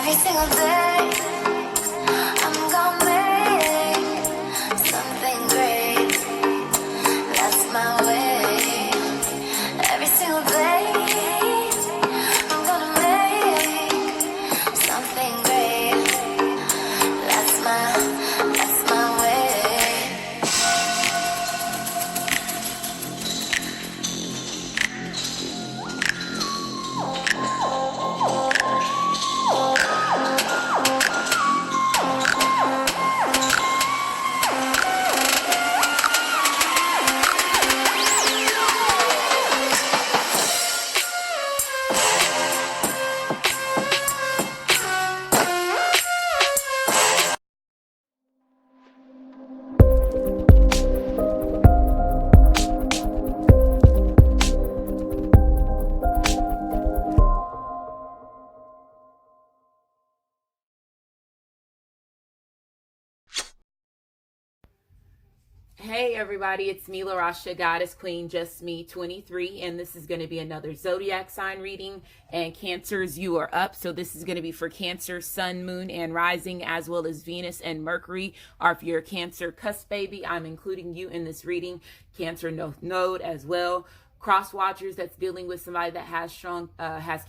Every single day, I'm gonna make something great. That's my way. Every single day, I'm gonna make something great. That's my way. Hey everybody, it's me, Larasha, Goddess Queen, Just Me 23, and this is going to be another zodiac sign reading. And Cancers, you are up. So this is going to be for Cancer, Sun, Moon, and Rising, as well as Venus and Mercury. Or if you're a Cancer cusp baby, I'm including you in this reading. Cancer North Node as well. Cross watchers that's dealing with somebody that has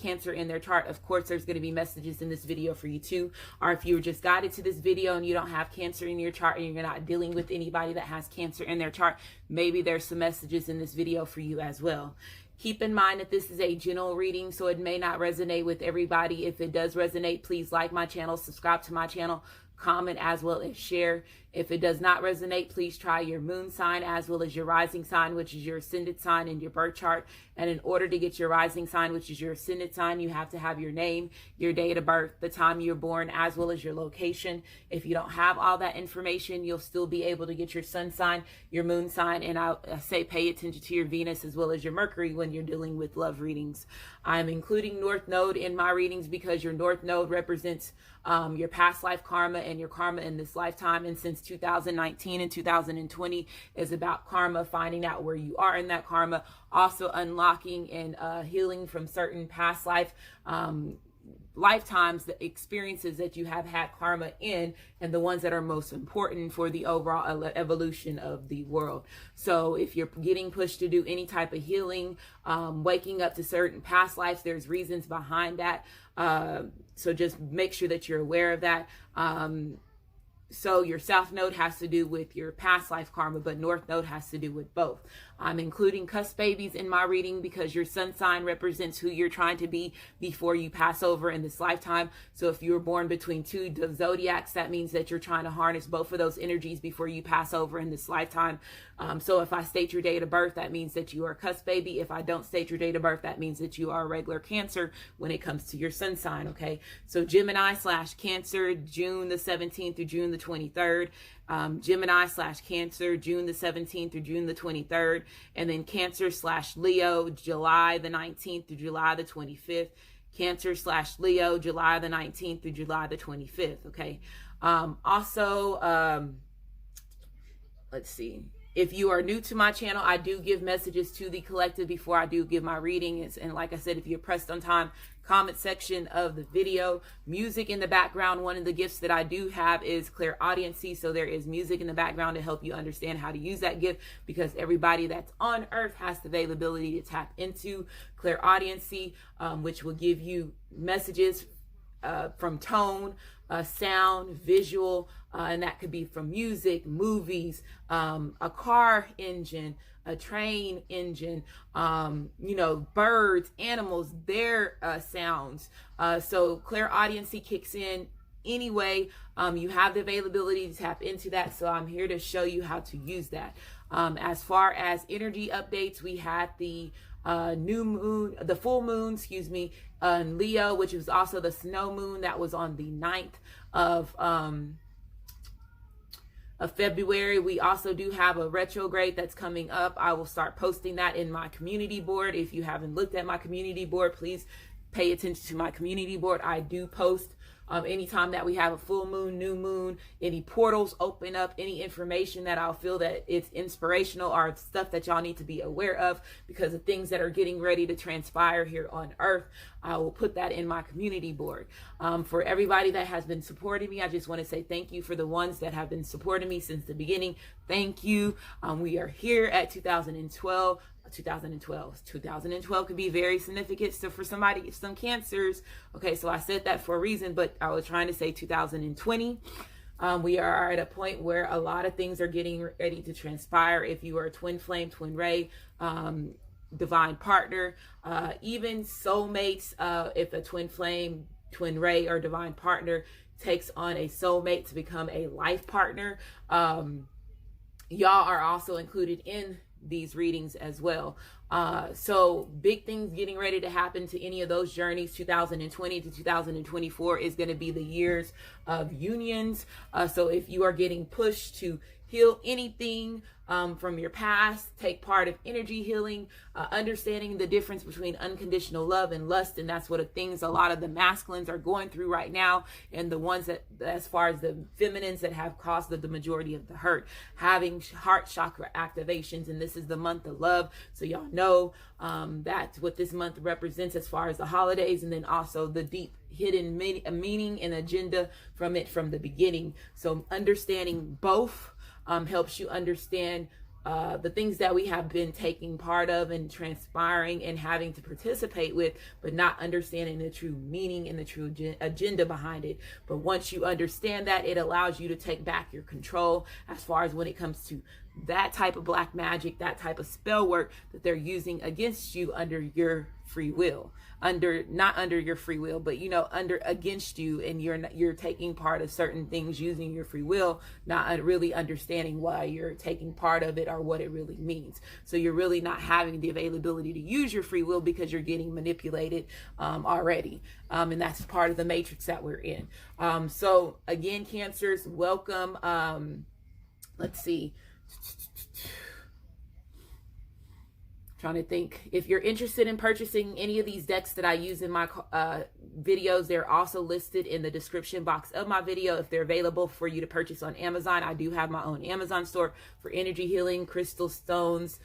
Cancer in their chart, of course there's going to be messages in this video for you too. Or if you were just guided to this video and you don't have Cancer in your chart and you're not dealing with anybody that has Cancer in their chart, maybe there's some messages in this video for you as well. Keep in mind that this is a general reading, so it may not resonate with everybody. If it does resonate, please like my channel, subscribe to my channel, comment as well as share. If it does not resonate, please try your moon sign as well as your rising sign, which is your ascendant sign in your birth chart. And in order to get your rising sign, which is your ascendant sign, you have to have your name, your date of birth, the time you're born, as well as your location. If you don't have all that information, you'll still be able to get your sun sign, your moon sign, and I say pay attention to your Venus as well as your Mercury when you're dealing with love readings. I'm including North Node in my readings because your North Node represents your past life karma and your karma in this lifetime. And since 2019 and 2020 is about karma, finding out where you are in that karma, also unlocking and healing from certain past lifetimes, the experiences that you have had karma in, and the ones that are most important for the overall evolution of the world. So if you're getting pushed to do any type of healing, waking up to certain past lives, there's reasons behind that. So just make sure that you're aware of that. So your South Node has to do with your past life karma, but North Node has to do with both. I'm including cusp babies in my reading because your sun sign represents who you're trying to be before you pass over in this lifetime. So if you were born between two zodiacs, that means that you're trying to harness both of those energies before you pass over in this lifetime. So if I state your date of birth, that means that you are a cusp baby. If I don't state your date of birth, that means that you are a regular Cancer when it comes to your sun sign, okay? So Gemini/Cancer, June the 17th through June the 23rd. Gemini/Cancer, June the 17th through June the 23rd, and then Cancer/Leo, July the 19th through July the 25th. Cancer/Leo, July the 19th through July the 25th, okay? Let's see. If you are new to my channel, I do give messages to the collective before I do give my readings. And like I said, if you're pressed on time, comment section of the video. Music in the background. One of the gifts that I do have is clairaudiency. So there is music in the background to help you understand how to use that gift, because everybody that's on earth has the availability to tap into clairaudiency, which will give you messages from tone, sound, visual, and that could be from music, movies, a car engine, a train engine, birds, animals, their sounds. So clairaudiency kicks in anyway. You have the availability to tap into that, so I'm here to show you how to use that. As far as energy updates, we had the full moon, in Leo, which was also the snow moon that was on the 9th of February. We also do have a retrograde that's coming up. I will start posting that in my community board. If you haven't looked at my community board, please pay attention to my community board. I do post Anytime that we have a full moon, new moon, any portals open up, any information that I'll feel that it's inspirational or stuff that y'all need to be aware of because of things that are getting ready to transpire here on earth, I will put that in my community board. For everybody that has been supporting me, I just want to say thank you. For the ones that have been supporting me since the beginning, thank you. We are here at 2012. 2012 could be very significant. So for somebody, some cancers, okay, so I said that for a reason, but I was trying to say 2020. We are at a point where a lot of things are getting ready to transpire. If you are a twin flame, twin ray, divine partner, even soulmates, if a twin flame, twin ray, or divine partner takes on a soulmate to become a life partner, y'all are also included in these readings as well. So big things getting ready to happen to any of those journeys. 2020 to 2024 is going to be the years of unions. So if you are getting pushed to heal anything from your past, take part of energy healing, understanding the difference between unconditional love and lust. And that's what things a lot of the masculines are going through right now. And the ones that, as far as the feminines, that have caused the majority of the hurt, having heart chakra activations. And this is the month of love. So y'all know that's what this month represents as far as the holidays, and then also the deep hidden meaning and agenda from it from the beginning. So understanding both helps you understand the things that we have been taking part of and transpiring and having to participate with, but not understanding the true meaning and the true agenda behind it. But once you understand that, it allows you to take back your control as far as when it comes to that type of black magic, that type of spell work that they're using against you under your free will. Not under your free will, but against you, and you're taking part of certain things using your free will, not really understanding why you're taking part of it or what it really means. So you're really not having the availability to use your free will because you're getting manipulated already. And that's part of the matrix that we're in. So again, Cancers, welcome. Let's see. Trying to think. If you're interested in purchasing any of these decks that I use in my videos, they're also listed in the description box of my video if they're available for you to purchase on Amazon. I do have my own Amazon store for energy healing, crystal stones,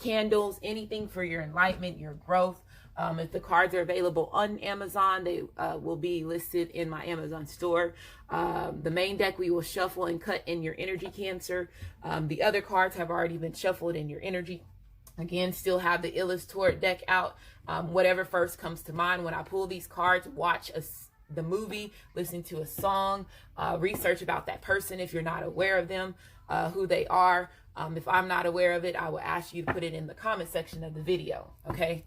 candles, anything for your enlightenment, your growth. If the cards are available on Amazon, they will be listed in my Amazon store. The main deck we will shuffle and cut in your energy, Cancer. The other cards have already been shuffled in your energy. Again, still have the Illustrator deck out. Whatever first comes to mind when I pull these cards, watch the movie, listen to a song, research about that person if you're not aware of them, who they are. If I'm not aware of it, I will ask you to put it in the comment section of the video, okay?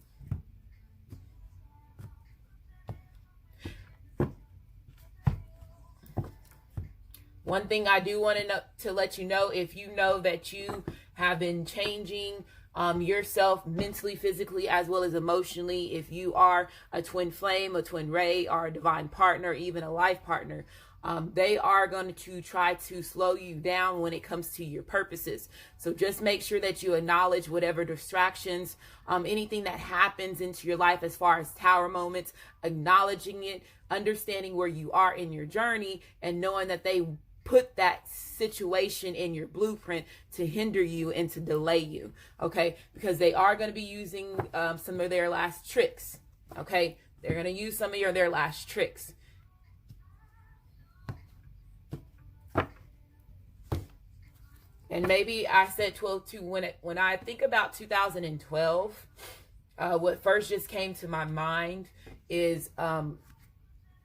One thing I do want to let you know, if you know that you have been changing yourself mentally, physically, as well as emotionally, if you are a twin flame, a twin ray, or a divine partner, even a life partner, they are going to try to slow you down when it comes to your purposes. So just make sure that you acknowledge whatever distractions, anything that happens into your life as far as tower moments, acknowledging it, understanding where you are in your journey, and knowing that they put that situation in your blueprint to hinder you and to delay you, okay? Because they are going to be using some of their last tricks, okay? They're going to use some of their last tricks. And maybe I said 12 too. When I think about 2012, what first just came to my mind is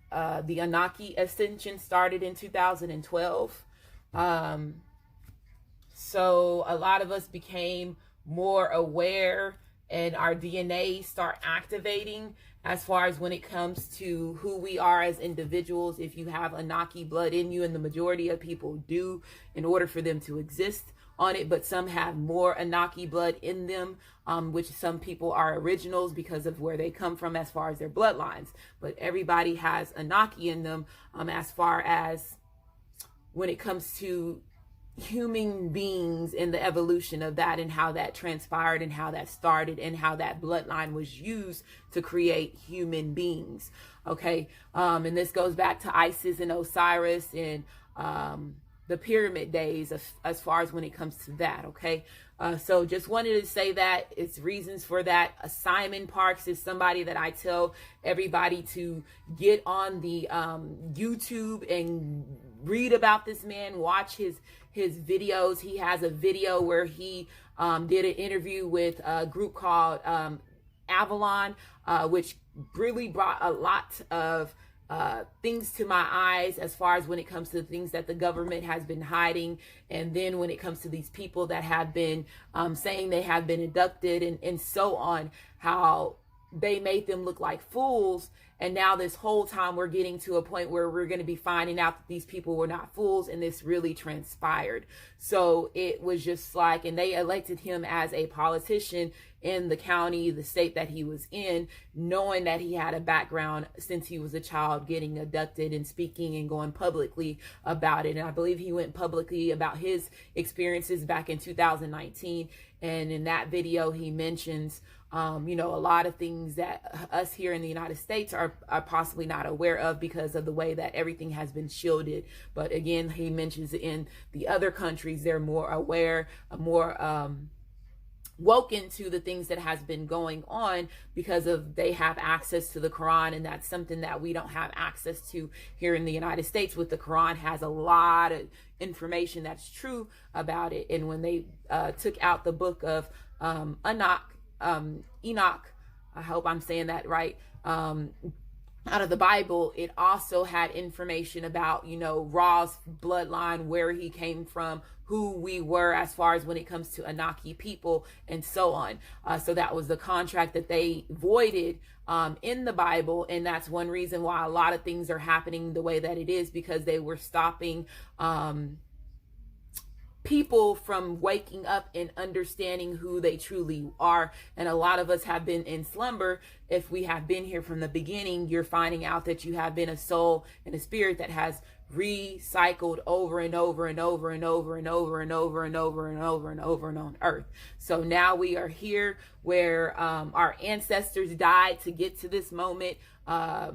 the Anunnaki ascension started in 2012. So a lot of us became more aware, and our DNA start activating as far as when it comes to who we are as individuals. If you have Anunnaki blood in you, and the majority of people do, in order for them to exist on it, but some have more Anunnaki blood in them, which some people are originals because of where they come from as far as their bloodlines. But everybody has Anunnaki in them as far as when it comes to human beings and the evolution of that and how that transpired and how that started and how that bloodline was used to create human beings. Okay. And this goes back to Isis and Osiris and the pyramid days as far as when it comes to that. Okay. So just wanted to say that it's reasons for that. Simon Parkes is somebody that I tell everybody to get on the YouTube and read about this man, watch his videos. He has a video where he did an interview with a group called Avalon, which really brought a lot of things to my eyes as far as when it comes to the things that the government has been hiding. And then when it comes to these people that have been saying they have been abducted and so on, how they made them look like fools. And now this whole time we're getting to a point where we're going to be finding out that these people were not fools and this really transpired. So it was just like, and they elected him as a politician in the county, the state that he was in, knowing that he had a background since he was a child getting abducted and speaking and going publicly about it. And I believe he went publicly about his experiences back in 2019. And in that video, he mentions a lot of things that us here in the United States are possibly not aware of because of the way that everything has been shielded. But again, he mentions in the other countries, they're more aware, more woken to the things that has been going on because of they have access to the Quran, and that's something that we don't have access to here in the United States. With the Quran has a lot of information that's true about it. And when they took out the book of Enoch, I hope I'm saying that right, out of the Bible, it also had information about, Ra's bloodline, where he came from, who we were as far as when it comes to Anaki people and so on. So that was the contract that they voided in the Bible. And that's one reason why a lot of things are happening the way that it is, because they were stopping people from waking up and understanding who they truly are. And a lot of us have been in slumber. If we have been here from the beginning, you're finding out that you have been a soul and a spirit that has recycled over and over and over and over and over and over and over and over and over and on earth. So now we are here where our ancestors died to get to this moment, to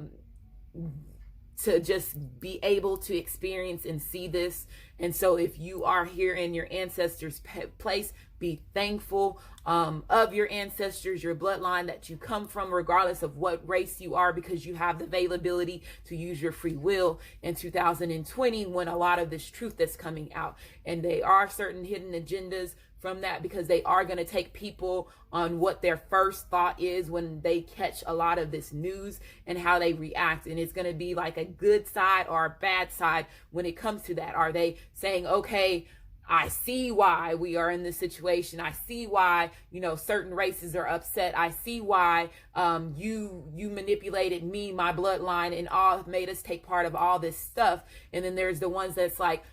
just be able to experience and see this. And so if you are here in your ancestors' place, be thankful of your ancestors, your bloodline that you come from, regardless of what race you are, because you have the availability to use your free will in 2020 when a lot of this truth that's coming out. And there are certain hidden agendas from that, because they are going to take people on what their first thought is when they catch a lot of this news and how they react. And it's going to be like a good side or a bad side when it comes to that. Are they saying, okay, I see why we are in this situation. I see why, certain races are upset. I see why you manipulated me, my bloodline, and all made us take part of all this stuff. And then there's the ones that's like,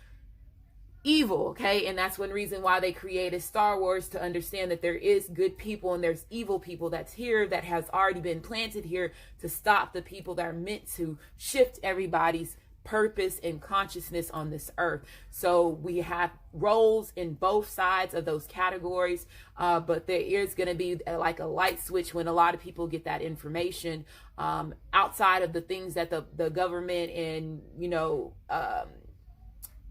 evil, okay? And that's one reason why they created Star Wars, to understand that there is good people and there's evil people that's here, that has already been planted here to stop the people that are meant to shift everybody's purpose and consciousness on this earth. So we have roles in both sides of those categories, but there is going to be like a light switch when a lot of people get that information outside of the things that the government and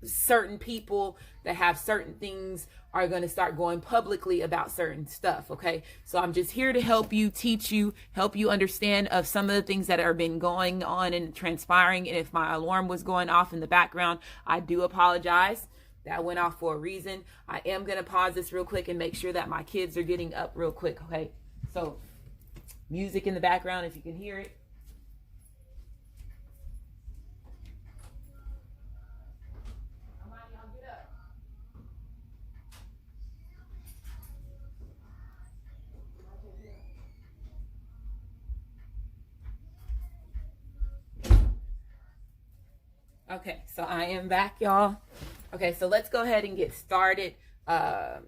certain people that have certain things are going to start going publicly about certain stuff. Okay. So I'm just here to help you, teach you, help you understand of some of the things that are been going on and transpiring. And if my alarm was going off in the background, I do apologize. That went off for a reason. I am going to pause this real quick and make sure that my kids are getting up real quick. Okay. So music in the background, if you can hear it. Okay, so I am back, y'all. Okay, so let's go ahead and get started. And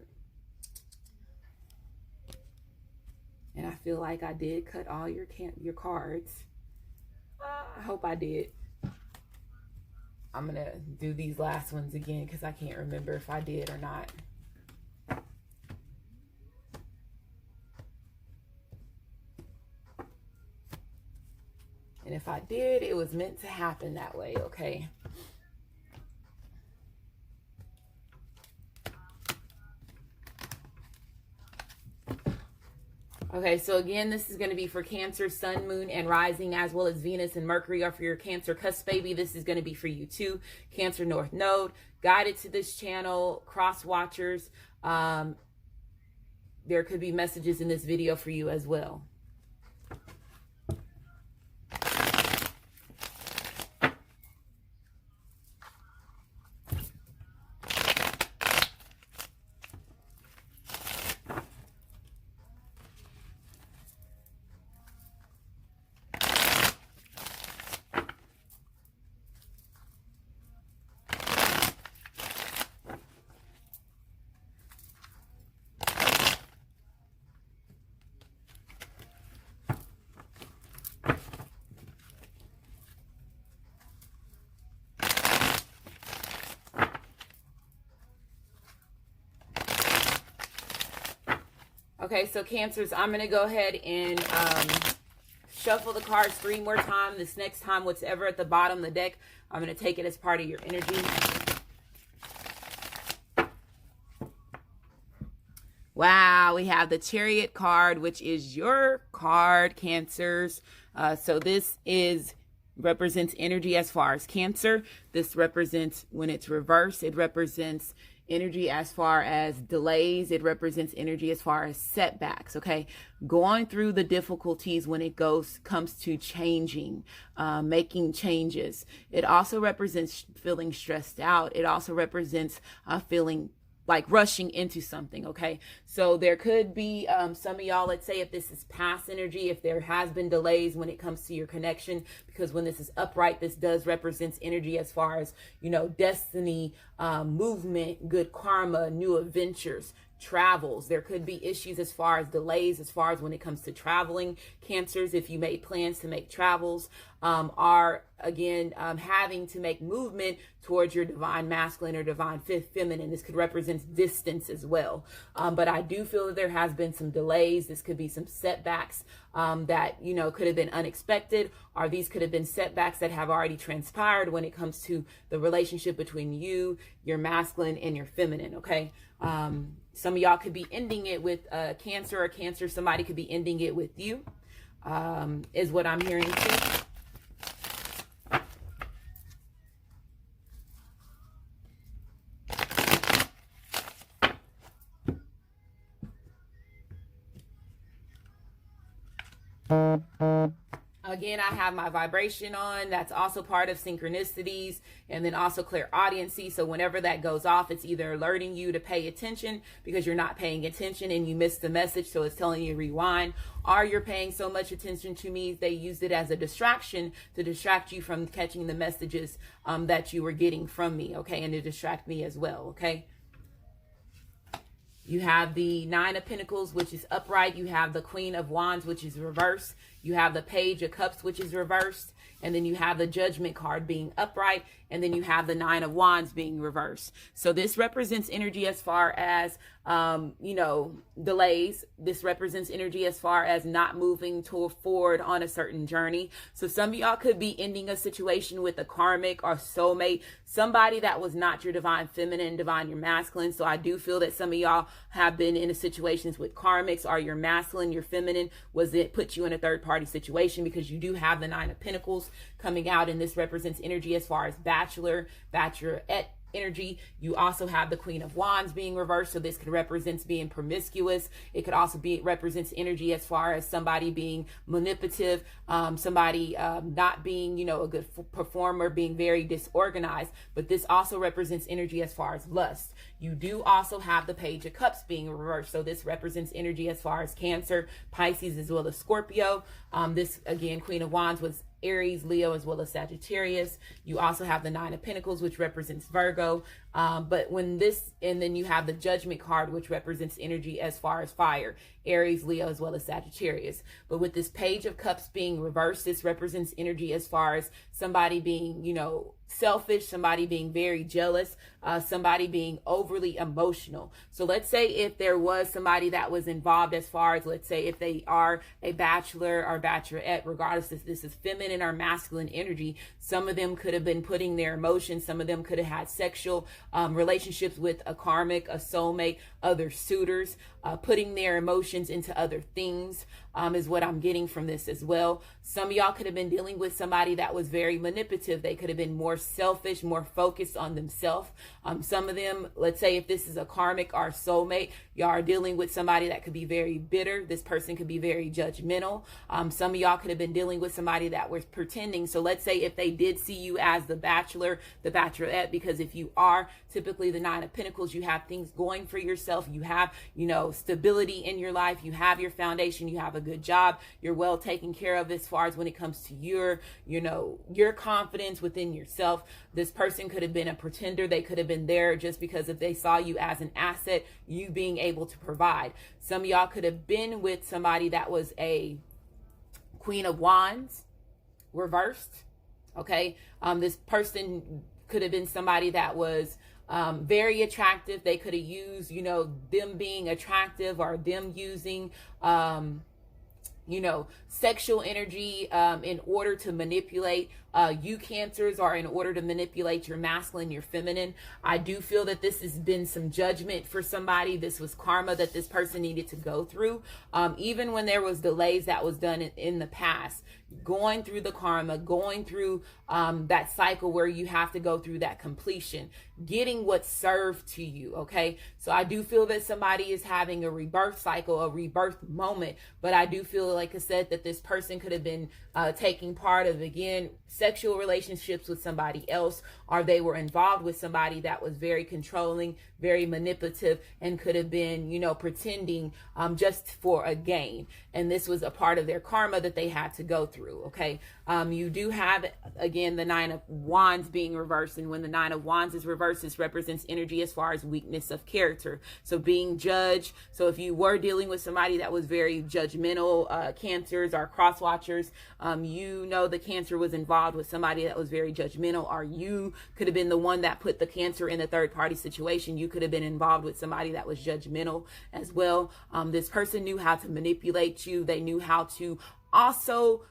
I feel like I did cut all your cards. I hope I did. I'm going to do these last ones again because I can't remember if I did or not. And if I did, it was meant to happen that way, okay? Okay, so again, this is going to be for Cancer, Sun, Moon, and Rising, as well as Venus and Mercury are for your Cancer cusp baby. This is going to be for you too. Cancer North Node, guided to this channel, cross watchers. There could be messages in this video for you as well. Okay, so Cancers, I'm going to go ahead and shuffle the cards 3 more times. This next time, whatever at the bottom of the deck, I'm going to take it as part of your energy. Wow, we have the Chariot card, which is your card, Cancers. So this represents energy as far as Cancer. This represents, when it's reversed, it represents energy as far as delays. It represents energy as far as setbacks. Okay, going through the difficulties when it comes to changing, making changes. It also represents feeling stressed out. It also represents feeling like rushing into something. Okay, so there could be some of y'all, let's say if this is past energy, if there has been delays when it comes to your connection, because when this is upright, this does represents energy as far as, you know, destiny, movement, good karma, new adventures, travels. There could be issues as far as delays, as far as when it comes to traveling. Cancers, if you made plans to make travels, are again having to make movement towards your divine masculine or divine feminine. This could represent distance as well. But I do feel that there has been some delays. This could be some setbacks that, you know, could have been unexpected, or these could have been setbacks that have already transpired when it comes to the relationship between you, your masculine, and your feminine. Okay. Some of y'all could be ending it with Cancer or Cancer. Somebody could be ending it with you, is what I'm hearing too. Again, I have my vibration on. That's also part of synchronicities, and then also clairaudiency. So whenever that goes off, it's either alerting you to pay attention because you're not paying attention and you missed the message, so it's telling you to rewind, or you're paying so much attention to me, they used it as a distraction to distract you from catching the messages that you were getting from me, okay, and to distract me as well, okay? You have the Nine of Pentacles, which is upright. You have the Queen of Wands, which is reversed. You have the Page of Cups, which is reversed. And then you have the Judgment card being upright. And then you have the Nine of Wands being reversed. So this represents energy as far as, you know, delays. This represents energy as far as not moving forward on a certain journey. So some of y'all could be ending a situation with a karmic or soulmate, somebody that was not your divine feminine, divine your masculine. So I do feel that some of y'all have been in situations with karmics, or your masculine, your feminine, was it put you in a third party situation, because you do have the Nine of Pentacles coming out, and this represents energy as far as bachelorette energy. You also have the Queen of Wands being reversed, so this could represent being promiscuous. It could also be represents energy as far as somebody being manipulative, somebody not being, you know, a good performer, being very disorganized. But this also represents energy as far as lust. You do also have the Page of Cups being reversed, so this represents energy as far as Cancer, Pisces, as well as Scorpio. This again, Queen of Wands was Aries, Leo, as well as Sagittarius. You also have the Nine of Pentacles, which represents Virgo. But when this, and then you have the Judgment card, which represents energy as far as fire, Aries, Leo, as well as Sagittarius. But with this Page of Cups being reversed, this represents energy as far as somebody being, selfish, somebody being very jealous, somebody being overly emotional. So let's say if there was somebody that was involved as far as, let's say if they are a bachelor or bachelorette, regardless if this is feminine or masculine energy, some of them could have been putting their emotions, some of them could have had sexual relationships with a karmic, a soulmate, other suitors, putting their emotions into other things, is what I'm getting from this as well. Some of y'all could have been dealing with somebody that was very manipulative. They could have been more selfish, more focused on themselves. Some of them, let's say if this is a karmic or soulmate, y'all are dealing with somebody that could be very bitter. This person could be very judgmental. Some of y'all could have been dealing with somebody that was pretending. So let's say if they did see you as the bachelor, the bachelorette, because if you are typically the Nine of Pentacles, you have things going for yourself. You have, stability in your life. You have your foundation. You have a good job. You're well taken care of as far as when it comes to your confidence within yourself. This person could have been a pretender. They could have been there just because if they saw you as an asset, you being able to provide. Some of y'all could have been with somebody that was a Queen of Wands reversed. Okay. This person could have been somebody that was very attractive. They could have used, them being attractive or them using, sexual energy in order to manipulate you Cancers, or in order to manipulate your masculine, your feminine. I do feel that this has been some judgment for somebody. This was karma that this person needed to go through. Even when there was delays that was done in the past, going through the karma, going through that cycle where you have to go through that completion, getting what's served to you. Okay. So I do feel that somebody is having a rebirth cycle, a rebirth moment, but I do feel, like I said, that this person could have been taking part of, again, sexual relationships with somebody else, or they were involved with somebody that was very controlling, very manipulative, and could have been, pretending just for a gain. And this was a part of their karma that they had to go through. Okay. You do have, again, the Nine of Wands being reversed. And when the Nine of Wands is reversed, this represents energy as far as weakness of character. So being judged. So if you were dealing with somebody that was very judgmental, Cancers or cross watchers, the Cancer was involved with somebody that was very judgmental, or you could have been the one that put the Cancer in a third party situation. You could have been involved with somebody that was judgmental as well. This person knew how to manipulate you. They knew how to also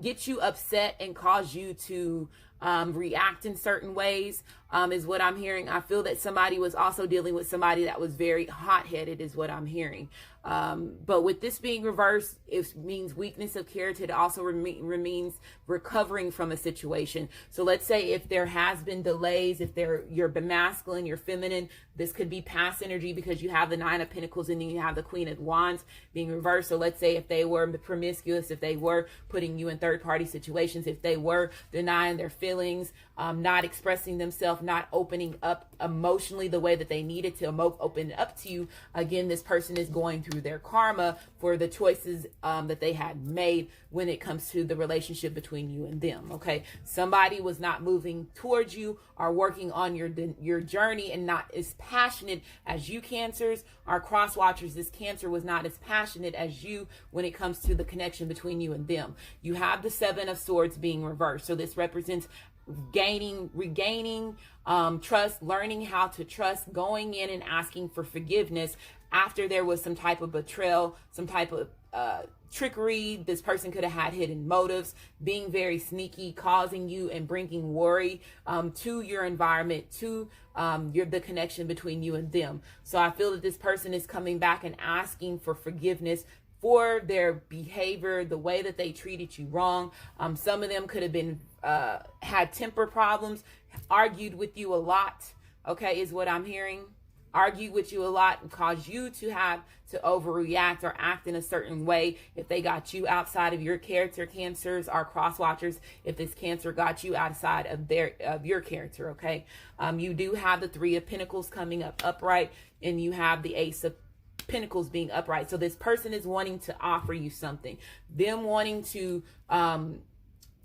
get you upset and cause you to react in certain ways, is what I'm hearing. I feel that somebody was also dealing with somebody that was very hot-headed, is what I'm hearing. But with this being reversed, it means weakness of character. It also means recovering from a situation. So let's say if there has been delays, if you're masculine, you're feminine, this could be past energy because you have the Nine of Pentacles and then you have the Queen of Wands being reversed. So let's say if they were promiscuous, if they were putting you in third party situations, if they were denying their feelings, not expressing themselves, not opening up emotionally the way that they needed to open up to you, again, this person is going through their karma for the choices that they had made when it comes to the relationship between you and them. Okay, somebody was not moving towards you or working on your journey and not as passionate as you Cancers or cross watchers. This Cancer was not as passionate as you when it comes to the connection between you and them. You have the Seven of Swords being reversed. So this represents regaining trust, learning how to trust, going in and asking for forgiveness after there was some type of betrayal, some type of trickery. This person could have had hidden motives, being very sneaky, causing you and bringing worry to your environment, to the connection between you and them. So I feel that this person is coming back and asking for forgiveness for their behavior, the way that they treated you wrong. Some of them could have been had temper problems, argued with you a lot, okay, is what I'm hearing. Argued with you a lot and caused you to have to overreact or act in a certain way. If they got you outside of your character, Cancers or cross watchers, if this Cancer got you outside of your character, okay. You do have the Three of Pentacles coming up upright, and you have the Ace of Pentacles being upright. So this person is wanting to offer you something. Them wanting to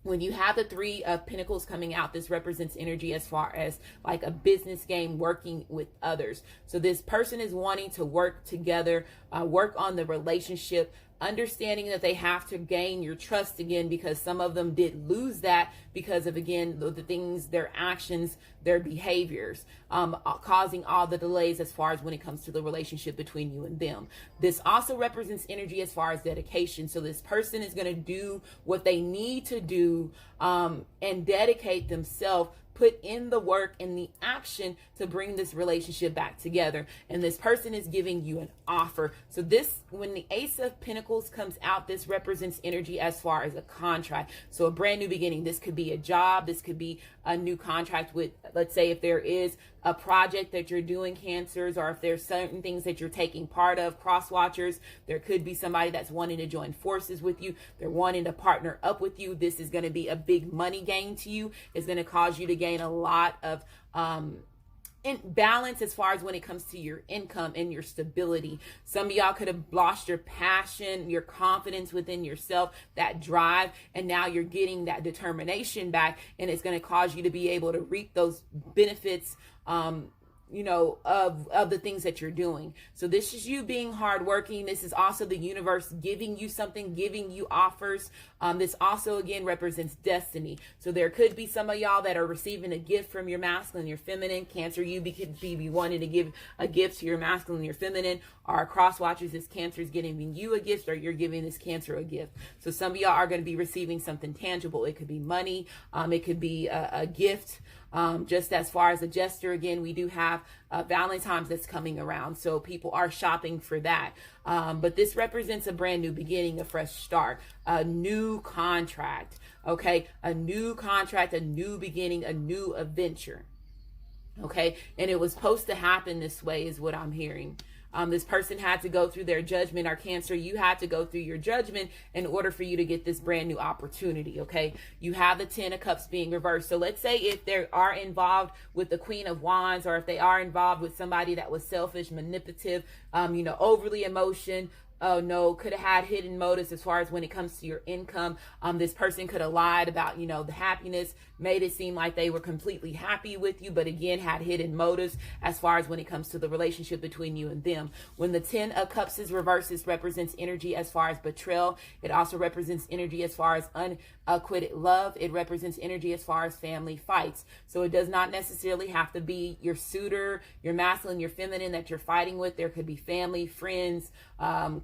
when you have the Three of Pentacles coming out, this represents energy as far as like a business game, working with others. So this person is wanting to work together, work on the relationship, understanding that they have to gain your trust again, because some of them did lose that because of, again, the things, their actions, their behaviors, causing all the delays as far as when it comes to the relationship between you and them. This also represents energy as far as dedication. So this person is going to do what they need to do, and dedicate themselves, put in the work and the action to bring this relationship back together. And this person is giving you an offer. So this, when the Ace of Pentacles comes out, this represents energy as far as a contract. So a brand new beginning. This could be a job. This could be a new contract with, let's say, if there is a project that you're doing, Cancers, or if there's certain things that you're taking part of, cross watchers, there could be somebody that's wanting to join forces with you. They're wanting to partner up with you. This is going to be a big money gain to you. It's going to cause you to gain a lot of in balance as far as when it comes to your income and your stability. Some of y'all could have lost your passion, your confidence within yourself, that drive, and now you're getting that determination back, and it's going to cause you to be able to reap those benefits, of the things that you're doing. So this is you being hardworking. This is also the universe giving you something, giving you offers. This also, again, represents destiny. So there could be some of y'all that are receiving a gift from your masculine, your feminine. Cancer, you could be wanting to give a gift to your masculine, your feminine. Or cross watchers, this Cancer is giving you a gift, or you're giving this Cancer a gift. So some of y'all are going to be receiving something tangible. It could be money. It could be a gift. Just as far as a gesture, again, we do have Valentine's that's coming around, so people are shopping for that. But this represents a brand new beginning, a fresh start, a new contract, okay? A new contract, a new beginning, a new adventure, okay? And it was supposed to happen this way is what I'm hearing. This person had to go through their judgment, or Cancer, you had to go through your judgment in order for you to get this brand new opportunity, okay? You have the Ten of Cups being reversed. So let's say if they are involved with the Queen of Wands, or if they are involved with somebody that was selfish, manipulative, overly could have had hidden motives as far as when it comes to your income. This person could have lied about, the happiness, made it seem like they were completely happy with you, but again, had hidden motives as far as when it comes to the relationship between you and them. When the Ten of Cups is reversed, this represents energy as far as betrayal. It also represents energy as far as unacquitted love. It represents energy as far as family fights. So it does not necessarily have to be your suitor, your masculine, your feminine that you're fighting with. There could be family, friends,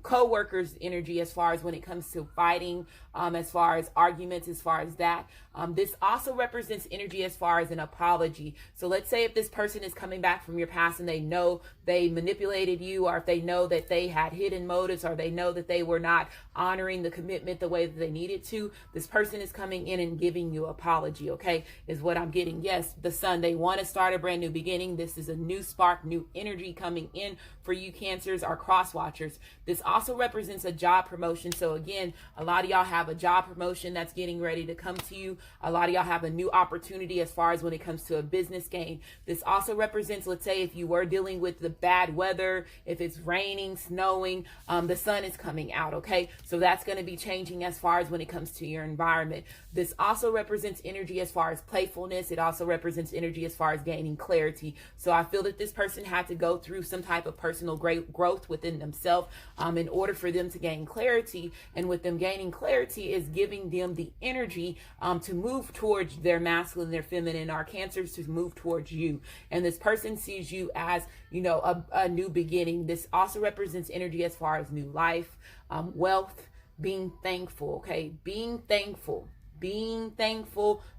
co-workers energy as far as when it comes to fighting, as far as arguments, as far as that. This also represents energy as far as an apology. So let's say if this person is coming back from your past and they know they manipulated you, or if they know that they had hidden motives, or they know that they were not honoring the commitment the way that they needed to, this person is coming in and giving you apology, okay, is what I'm getting. Yes, the Sun, they want to start a brand new beginning. This is a new spark, new energy coming in for you Cancers, or cross watchers. This also represents a job promotion. So again, a lot of y'all have a job promotion that's getting ready to come to you. A lot of y'all have a new opportunity as far as when it comes to a business gain. This also represents, let's say if you were dealing with the bad weather, if it's raining, snowing, the sun is coming out, okay? So that's going to be changing as far as when it comes to your environment. This also represents energy as far as playfulness. It also represents energy as far as gaining clarity. So I feel that this person had to go through some type of personal growth within themselves in order for them to gain clarity. And with them gaining clarity is giving them the energy to move towards their masculine, their feminine, our Cancers to move towards you. And this person sees you as, a new beginning. This also represents energy as far as new life, wealth, being thankful, okay? Being thankful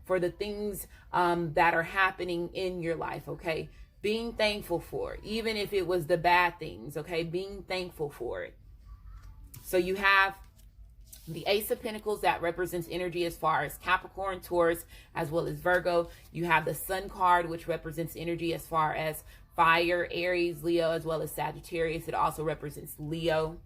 for the things that are happening in your life, okay? Being thankful for it, even if it was the bad things, okay? Being thankful for it. So you have the Ace of Pentacles that represents energy as far as Capricorn, Taurus, as well as Virgo. You have the Sun card, which represents energy as far as fire, Aries, Leo, as well as Sagittarius. It also represents Leo.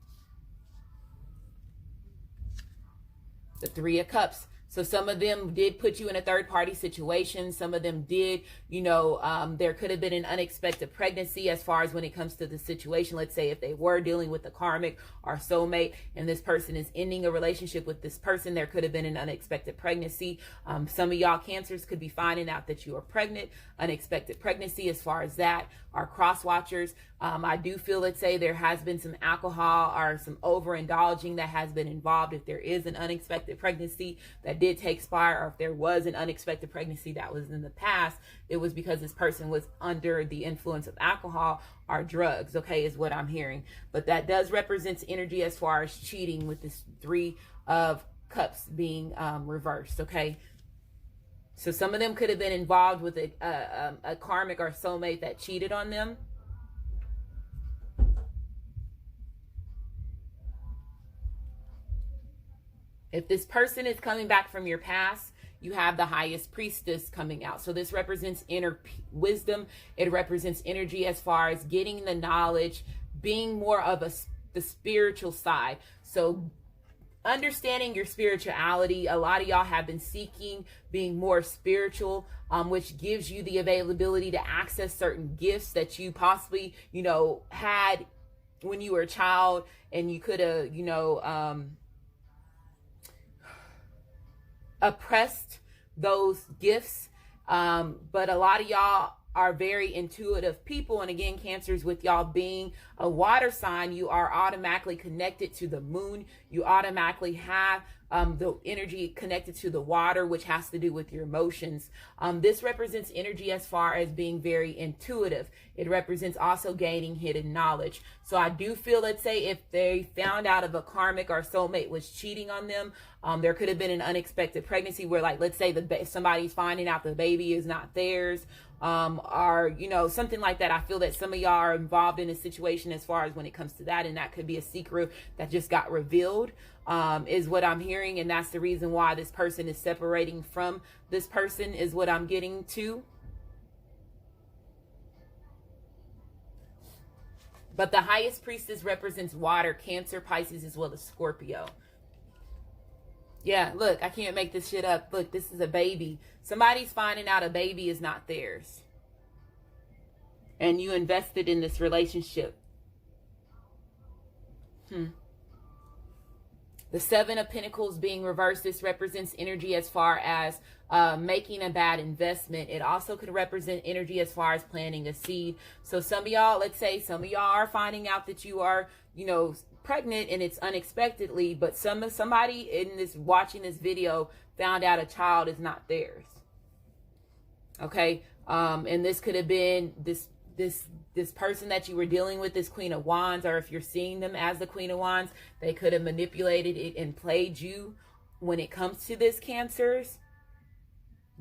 The Three of Cups. So some of them did put you in a third party situation. Some of them did, there could have been an unexpected pregnancy as far as when it comes to the situation. Let's say if they were dealing with a karmic or soulmate and this person is ending a relationship with this person, there could have been an unexpected pregnancy. Some of y'all Cancers could be finding out that you are pregnant, unexpected pregnancy as far as that. Our cross watchers, I do feel, let's say there has been some alcohol or some overindulging that has been involved. If there is an unexpected pregnancy that did take spire, or if there was an unexpected pregnancy that was in the past, it was because this person was under the influence of alcohol or drugs, okay, is what I'm hearing. But that does represent energy as far as cheating, with this 3 of Cups being reversed, okay? So some of them could have been involved with a karmic or soulmate that cheated on them. If this person is coming back from your past, you have the Highest Priestess coming out. So this represents inner wisdom. It represents energy as far as getting the knowledge, being more of the spiritual side. So understanding your spirituality. A lot of y'all have been seeking being more spiritual, which gives you the availability to access certain gifts that you possibly, had when you were a child, and you could have, oppressed those gifts. But a lot of y'all are very intuitive people. And again, Cancers, with y'all being a water sign, you are automatically connected to the moon. You automatically have the energy connected to the water, which has to do with your emotions. This represents energy as far as being very intuitive. It represents also gaining hidden knowledge. So I do feel, let's say if they found out of a karmic or soulmate was cheating on them, there could have been an unexpected pregnancy where, like, let's say somebody's finding out the baby is not theirs, or something like that. I feel that some of y'all are involved in a situation as far as when it comes to that, and that could be a secret that just got revealed, is what I'm hearing. And that's the reason why this person is separating from this person, is what I'm getting to. But the Highest Priestess represents water, Cancer, Pisces, as well as Scorpio. Yeah, look, I can't make this shit up. Look, this is a baby. Somebody's finding out a baby is not theirs. And you invested in this relationship. The 7 of Pentacles being reversed, this represents energy as far as making a bad investment. It also could represent energy as far as planting a seed. So some of y'all, let's say some of y'all are finding out that you are, pregnant, and it's unexpectedly, but somebody in this watching this video found out a child is not theirs. Okay, and this could have been this person that you were dealing with, this Queen of Wands, or if you're seeing them as the Queen of Wands, they could have manipulated it and played you when it comes to this, Cancers.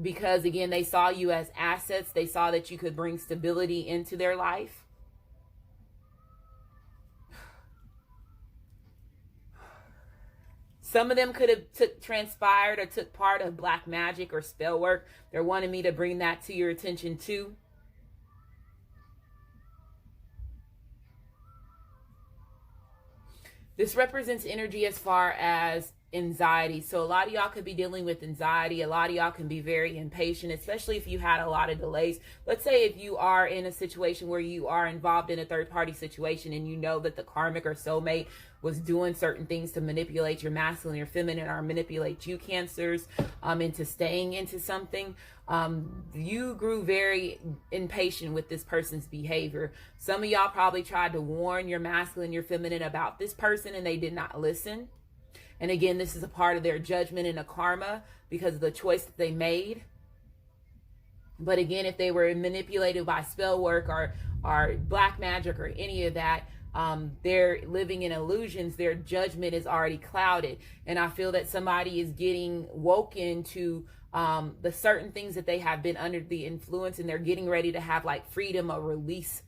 Because again, they saw you as assets. They saw that you could bring stability into their life. Some of them could have transpired or took part of black magic or spell work. They're wanting me to bring that to your attention too. This represents energy as far as anxiety. So a lot of y'all could be dealing with anxiety. A lot of y'all can be very impatient, especially if you had a lot of delays. Let's say if you are in a situation where you are involved in a third party situation, and you know that the karmic or soulmate was doing certain things to manipulate your masculine or feminine, or manipulate you, Cancers, into staying into something. You grew very impatient with this person's behavior. Some of y'all probably tried to warn your masculine, your feminine about this person, and they did not listen. And again, this is a part of their judgment and a karma because of the choice that they made. But again, if they were manipulated by spell work or black magic or any of that, they're living in illusions. Their judgment is already clouded. And I feel that somebody is getting woken to the certain things that they have been under the influence, and they're getting ready to have like freedom or release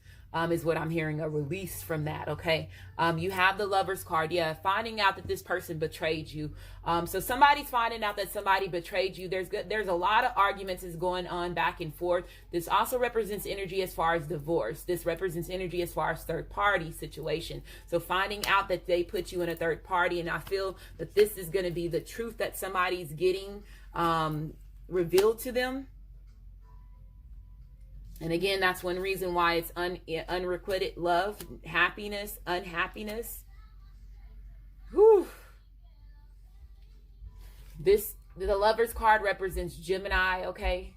is what I'm hearing, a release from that. Okay. You have the Lover's card. Yeah. Finding out that this person betrayed you. So somebody's finding out that somebody betrayed you. There's a lot of arguments is going on back and forth. This also represents energy as far as divorce. This represents energy as far as third party situation. So finding out that they put you in a third party, and I feel that this is going to be the truth that somebody's getting revealed to them. And again, that's one reason why it's unrequited love, happiness, unhappiness. Whew. The Lover's card represents Gemini, okay?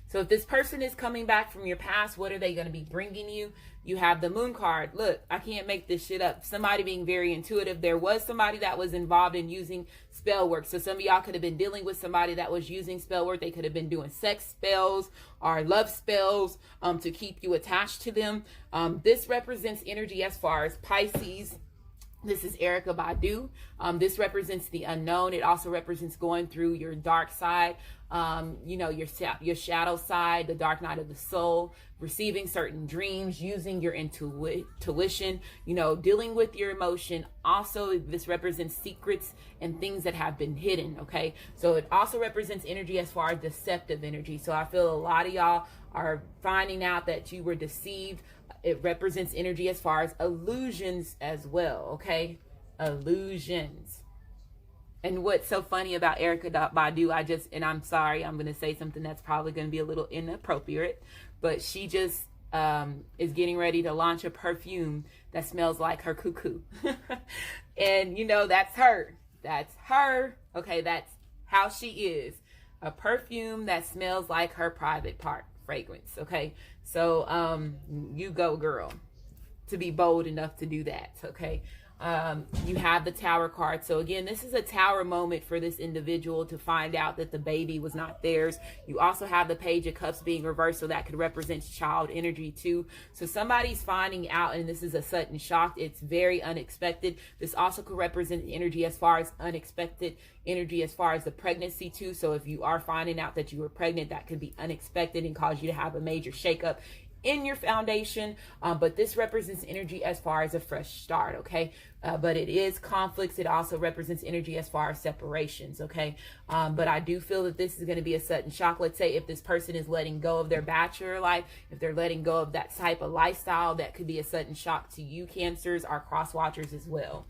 So if this person is coming back from your past, what are they going to be bringing you? You have the Moon card. Look, I can't make this shit up. Somebody being very intuitive. There was somebody that was involved in using spell work. So some of y'all could have been dealing with somebody that was using spell work. They could have been doing sex spells or love spells to keep you attached to them. This represents energy as far as Pisces. This is Erykah Badu. This represents the unknown. It also represents going through your dark side, your shadow side, the dark night of the soul, receiving certain dreams, using your intuition, dealing with your emotion. Also, this represents secrets and things that have been hidden, okay? So it also represents energy as far as deceptive energy. So I feel a lot of y'all are finding out that you were deceived. It represents energy as far as illusions as well, okay? Illusions. And what's so funny about Erykah Badu, and I'm sorry, I'm going to say something that's probably going to be a little inappropriate, but she just is getting ready to launch a perfume that smells like her cuckoo. And, that's her. That's her. Okay, that's how she is. A perfume that smells like her private part fragrance, okay? So you go, girl, to be bold enough to do that, okay? You have the Tower card. So again, this is a Tower moment for this individual to find out that the baby was not theirs. You also have the Page of Cups being reversed, so that could represent child energy too. So somebody's finding out, and this is a sudden shock. It's very unexpected. This also could represent energy as far as unexpected energy as far as the pregnancy too. So if you are finding out that you were pregnant, that could be unexpected and cause you to have a major shakeup in your foundation. But this represents energy as far as a fresh start, okay? But it is conflicts. It also represents energy as far as separations, okay? But I do feel that this is going to be a sudden shock. Let's say if this person is letting go of their bachelor life, if they're letting go of that type of lifestyle, that could be a sudden shock to you, Cancers, or cross watchers as well.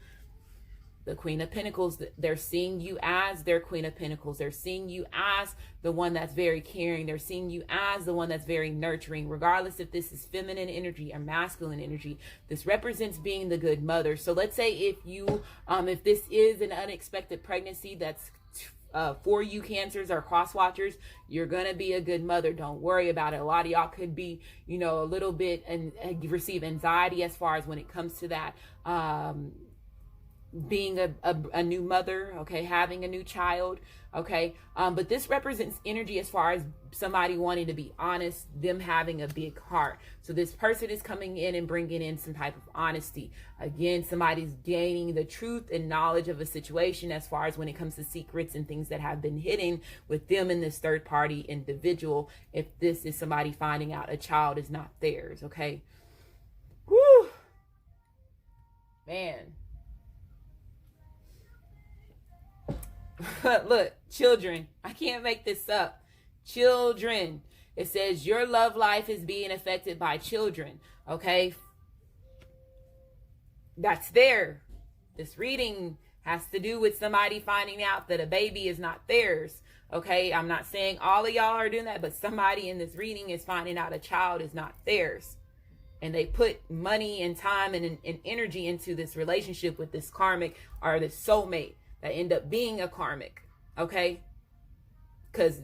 The Queen of Pentacles, they're seeing you as their Queen of Pentacles. They're seeing you as the one that's very caring. They're seeing you as the one that's very nurturing, regardless if this is feminine energy or masculine energy. This represents being the good mother. So let's say if this is an unexpected pregnancy that's for you, Cancers or cross watchers, you're going to be a good mother. Don't worry about it. A lot of y'all could be, a little bit and receive anxiety as far as when it comes to that, being a new mother, okay, having a new child, okay, but this represents energy as far as somebody wanting to be honest, them having a big heart. So this person is coming in and bringing in some type of honesty. Again, somebody's gaining the truth and knowledge of a situation as far as when it comes to secrets and things that have been hidden with them and this third party individual. If this is somebody finding out a child is not theirs, okay. Whew. Man. Look, children, I can't make this up. Children. It says your love life is being affected by children. Okay. That's there. This reading has to do with somebody finding out that a baby is not theirs. Okay. I'm not saying all of y'all are doing that, but somebody in this reading is finding out a child is not theirs. And they put money and time and energy into this relationship with this karmic or this soulmate that end up being a karmic, okay? Because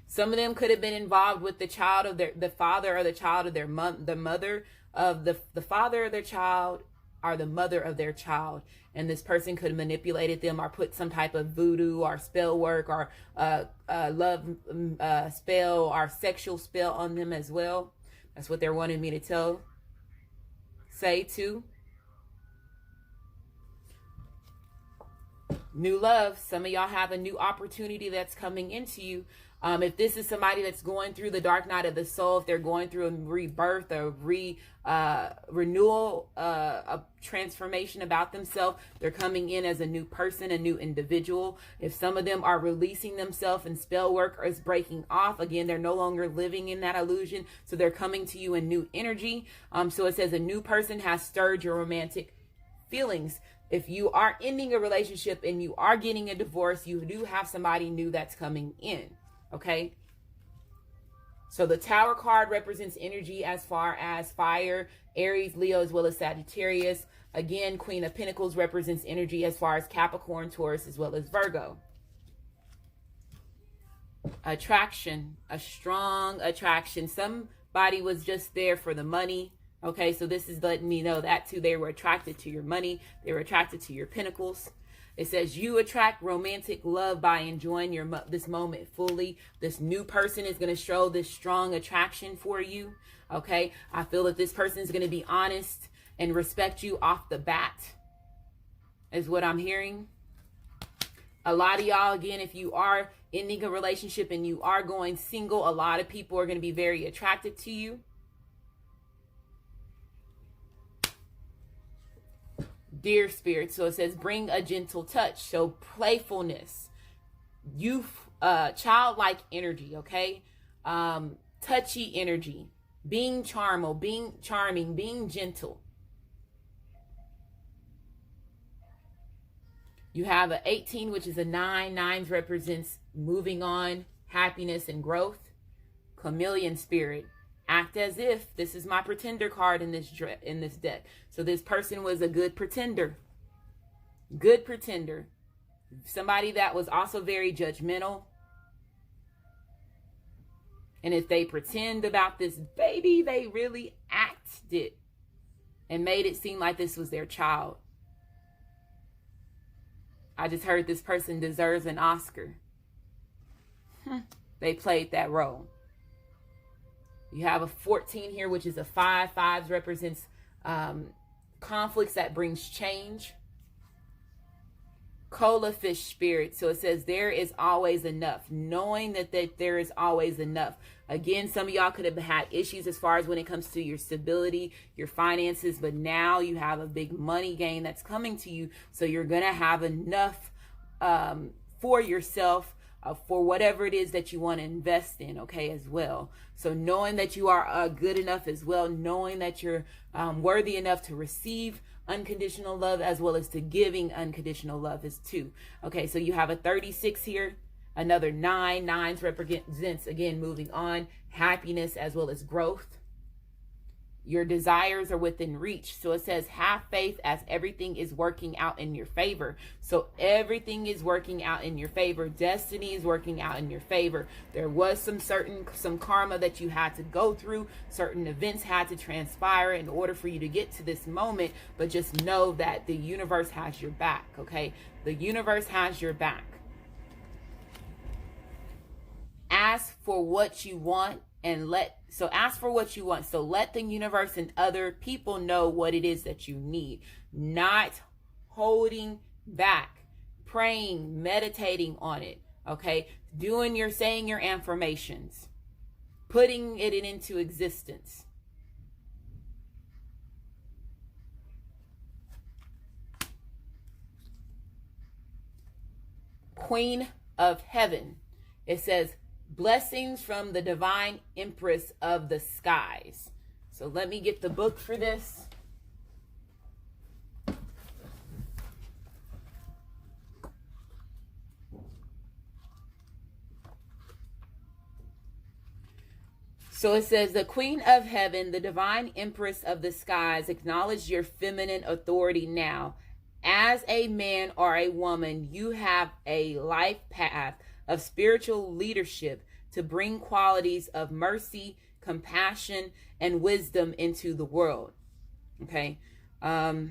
some of them could have been involved with the child of the father or the child of the mother of the father of their child or the mother of their child, and this person could have manipulated them or put some type of voodoo or spell work or love spell or sexual spell on them as well. That's what they're wanting me to say too. New love. Some of y'all have a new opportunity that's coming into you. If this is somebody that's going through the dark night of the soul, if they're going through a rebirth, a renewal, a transformation about themselves, they're coming in as a new person, a new individual. If some of them are releasing themselves and spell work is breaking off, again, they're no longer living in that illusion. So they're coming to you in new energy. So it says a new person has stirred your romantic feelings. If you are ending a relationship and you are getting a divorce, you do have somebody new that's coming in. Okay, so the Tower card represents energy as far as fire, Aries, Leo, as well as Sagittarius. Again, Queen of Pentacles represents energy as far as Capricorn, Taurus, as well as Virgo. Attraction, a strong attraction. Somebody was just there for the money. Okay, so this is letting me know that too. They were attracted to your money. They were attracted to your pentacles. It says you attract romantic love by enjoying this moment fully. This new person is going to show this strong attraction for you. Okay. I feel that this person is going to be honest and respect you off the bat is what I'm hearing. A lot of y'all, again, if you are ending a relationship and you are going single, a lot of people are going to be very attracted to you. Dear Spirit, so it says bring a gentle touch. So playfulness, youth, childlike energy, okay? Touchy energy, being charming, being gentle. You have an 18, which is a 9. 9s represents moving on, happiness, and growth. Chameleon spirit. Act as if. This is my pretender card in this deck. So this person was a good pretender. Good pretender. Somebody that was also very judgmental. And if they pretend about this baby, they really acted it and made it seem like this was their child. I just heard this person deserves an Oscar. They played that role. You have a 14 here, which is a 5. 5s represents conflicts that brings change. Cola fish spirit. So it says there is always enough. Knowing that there is always enough. Again, some of y'all could have had issues as far as when it comes to your stability, your finances, but now you have a big money gain that's coming to you. So you're going to have enough for yourself, for whatever it is that you want to invest in, okay, as well. So knowing that you are good enough as well, knowing that you're worthy enough to receive unconditional love as well as to giving unconditional love is 2. Okay, so you have a 36 here, another 9. 9s represents, again, moving on, happiness as well as growth. Your desires are within reach. So it says have faith as everything is working out in your favor. So everything is working out in your favor. Destiny is working out in your favor. There was some karma that you had to go through. Certain events had to transpire in order for you to get to this moment. But just know that the universe has your back, okay? The universe has your back. Ask for what you want and ask for what you want. So let the universe and other people know what it is that you need. Not holding back. Praying, meditating on it. Okay? Saying your affirmations. Putting it into existence. Queen of Heaven. It says, blessings from the divine empress of the skies. So let me get the book for this. So it says, the Queen of Heaven, the divine empress of the skies, acknowledge your feminine authority now. As a man or a woman, you have a life path of spiritual leadership to bring qualities of mercy, compassion, and wisdom into the world. Okay. So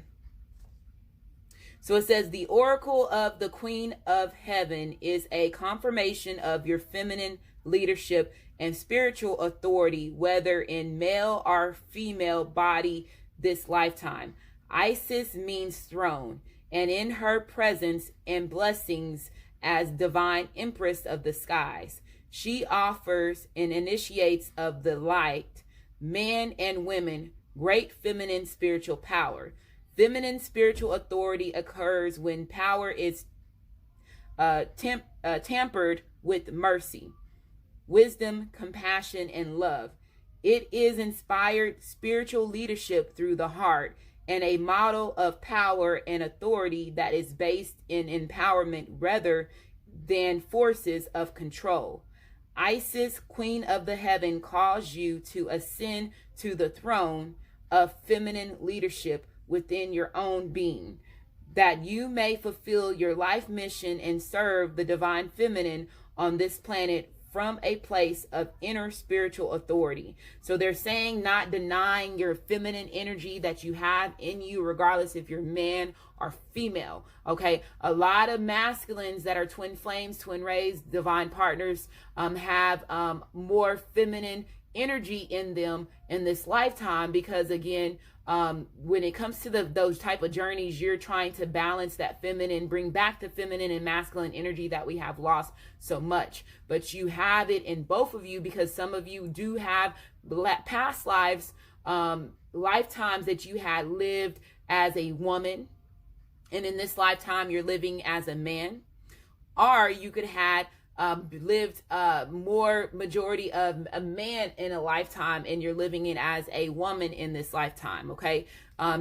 it says the oracle of the Queen of Heaven is a confirmation of your feminine leadership and spiritual authority, whether in male or female body this lifetime. Isis means throne, and in her presence and blessings as divine empress of the skies. She offers and initiates of the light, men and women, great feminine spiritual power. Feminine spiritual authority occurs when power is tampered with mercy, wisdom, compassion, and love. It is inspired spiritual leadership through the heart and a model of power and authority that is based in empowerment rather than forces of control. Isis, Queen of the Heaven, calls you to ascend to the throne of feminine leadership within your own being, that you may fulfill your life mission and serve the divine feminine on this planet from a place of inner spiritual authority. So they're saying not denying your feminine energy that you have in you, regardless if you're man or female. Okay, a lot of masculines that are twin flames, twin rays, divine partners have more feminine energy in them in this lifetime, because again, when it comes to those type of journeys, you're trying to balance that feminine, bring back the feminine and masculine energy that we have lost so much. But you have it in both of you, because some of you do have past lives, lifetimes that you had lived as a woman, and in this lifetime you're living as a man. Or you could have lived more majority of a man in a lifetime, and you're living it as a woman in this lifetime. Okay,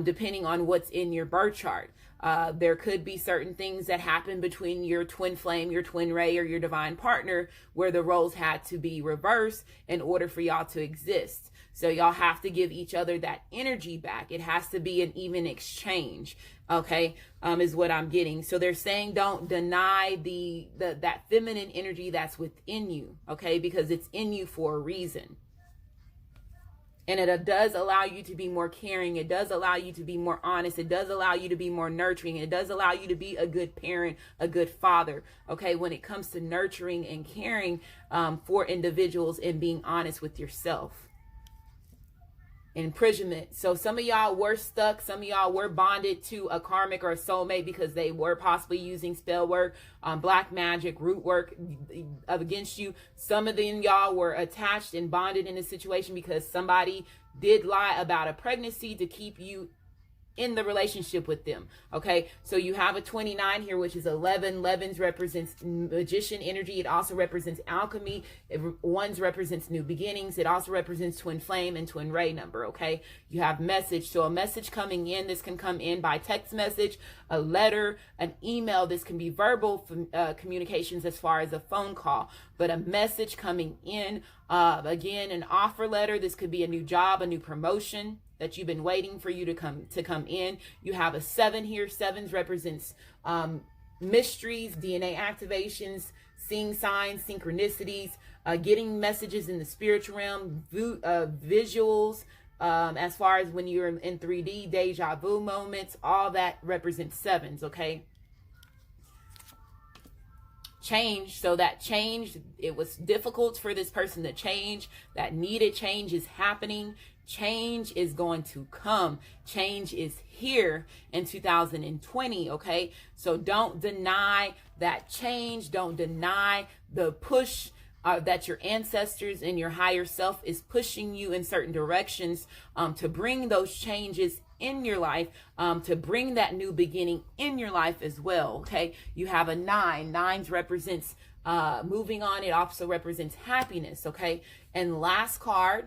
depending on what's in your birth chart. There could be certain things that happen between your twin flame, your twin ray, or your divine partner, where the roles had to be reversed in order for y'all to exist. So y'all have to give each other that energy back. It has to be an even exchange. Okay, is what I'm getting. So they're saying don't deny that feminine energy that's within you. Okay, because it's in you for a reason. And it does allow you to be more caring. It does allow you to be more honest. It does allow you to be more nurturing. It does allow you to be a good parent, a good father. Okay, when it comes to nurturing and caring for individuals and being honest with yourself. Imprisonment. So some of y'all were stuck. Some of y'all were bonded to a karmic or a soulmate because they were possibly using spell work, black magic, root work against you. Some of them y'all were attached and bonded in a situation because somebody did lie about a pregnancy to keep you in the relationship with them. Okay, so you have a 29 here, which is 11. 11 represents magician energy. It also represents alchemy. Ones represents new beginnings. It also represents twin flame and twin ray number. Okay, you have message. So a message coming in. This can come in by text message, a letter, an email. This can be verbal communications as far as a phone call, but a message coming in. Again, an offer letter. This could be a new job, a new promotion that you've been waiting for you to come in. You have a 7 here. 7s represents mysteries, DNA activations, seeing signs, synchronicities, getting messages in the spiritual realm, visuals, as far as when you're in 3D, deja vu moments, all that represents 7s, okay? Change. So that change, it was difficult for this person to change. That needed change is happening. Change is going to come. Change is here in 2020. Okay, so don't deny that change. Don't deny the push that your ancestors and your higher self is pushing you in certain directions to bring those changes in your life, to bring that new beginning in your life as well. Okay, you have a 9. 9s represents moving on. It also represents happiness. Okay, and last card,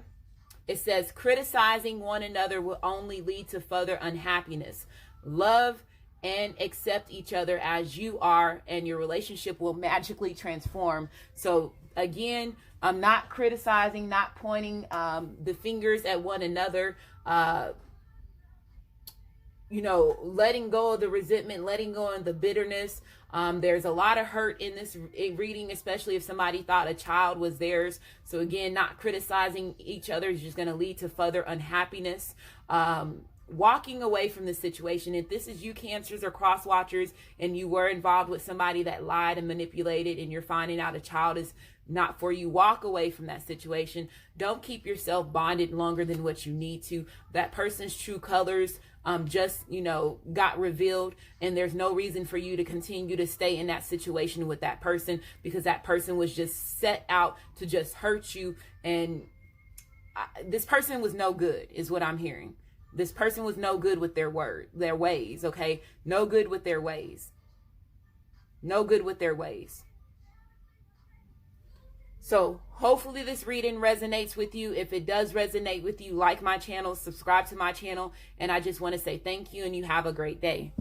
it says criticizing one another will only lead to further unhappiness. Love and accept each other as you are, and your relationship will magically transform. So again, I'm not criticizing, not pointing the fingers at one another, letting go of the resentment, letting go of the bitterness. There's a lot of hurt in this reading, especially if somebody thought a child was theirs. So again, not criticizing each other is just going to lead to further unhappiness. Walking away from the situation. If this is you, Cancers or cross watchers, and you were involved with somebody that lied and manipulated, and you're finding out a child is not for you, walk away from that situation. Don't keep yourself bonded longer than what you need to. That person's true colors just, got revealed, and there's no reason for you to continue to stay in that situation with that person, because that person was just set out to just hurt you. And this person was no good, is what I'm hearing. This person was no good with their ways, okay? No good with their ways. No good with their ways. So hopefully this reading resonates with you. If it does resonate with you, like my channel, subscribe to my channel, and I just want to say thank you, and you have a great day.